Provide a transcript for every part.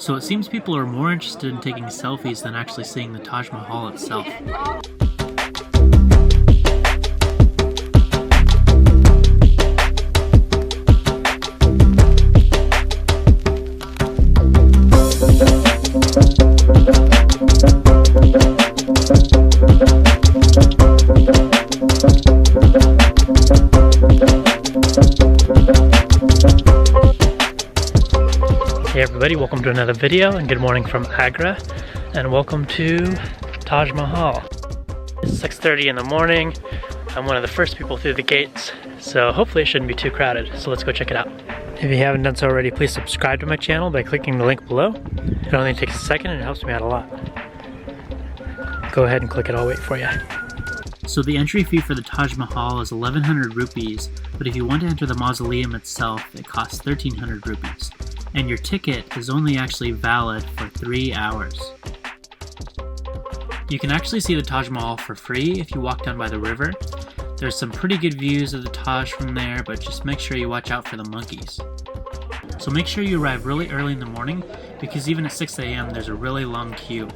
So it seems people are more interested in taking selfies than actually seeing the Taj Mahal itself. Hey everybody, welcome to another video and good morning from Agra and welcome to Taj Mahal. It's 6:30 in the morning. I'm one of the first people through the gates, so hopefully it shouldn't be too crowded. So let's go check it out. If you haven't done so already, please subscribe to my channel by clicking the link below. It only takes a second and it helps me out a lot. Go ahead and click it, I'll wait for you. So the entry fee for the Taj Mahal is 1100 rupees, but if you want to enter the mausoleum itself, it costs 1300 rupees. And your ticket is only actually valid for 3 hours. You can actually see the Taj Mahal for free if you walk down by the river. There's some pretty good views of the Taj from there, but just make sure you watch out for the monkeys. So make sure you arrive really early in the morning, because even at 6 AM there's a really long queue.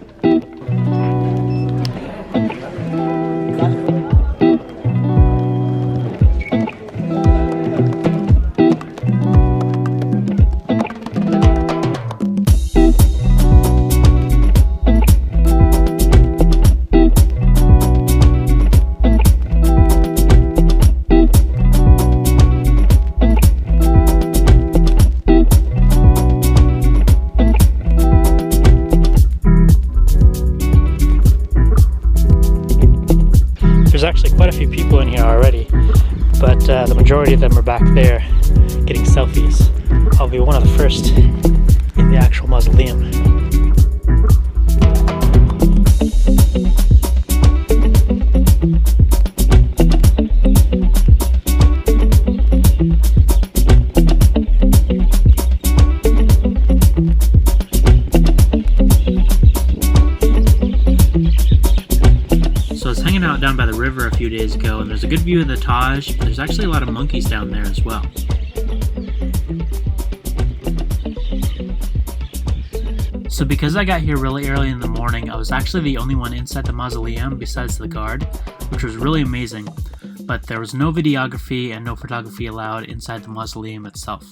There's actually quite a few people in here already, but the majority of them are back there getting selfies. I'll be one of the first in the actual mausoleum. So I was hanging out down by the river a few days ago, and there's a good view of the Taj, but there's actually a lot of monkeys down there as well. So because I got here really early in the morning, I was actually the only one inside the mausoleum besides the guard, which was really amazing, but there was no videography and no photography allowed inside the mausoleum itself.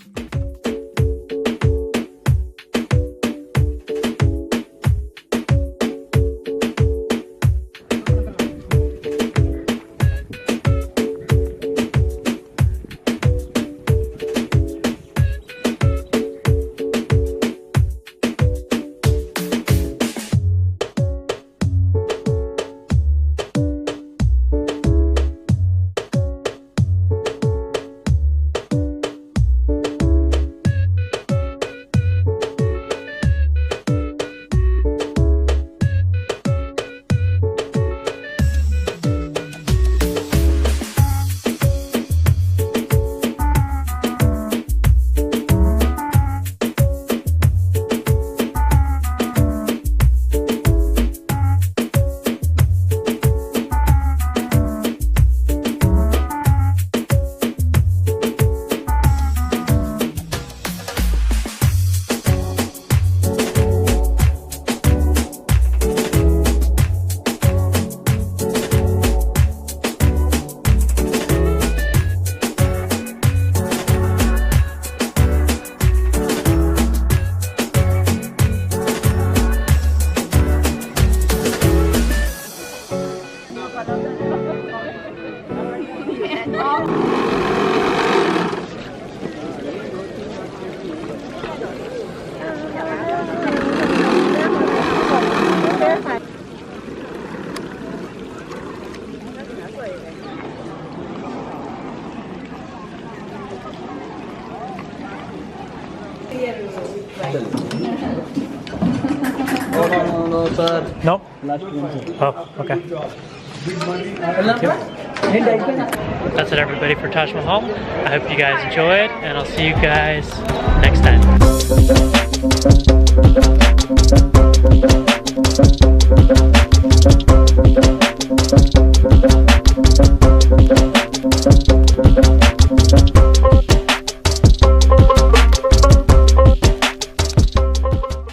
No, sir. Nope. Last one, sir. Oh, okay. Thank you. That's it, everybody, for Taj Mahal. I hope you guys enjoyed, and I'll see you guys next time.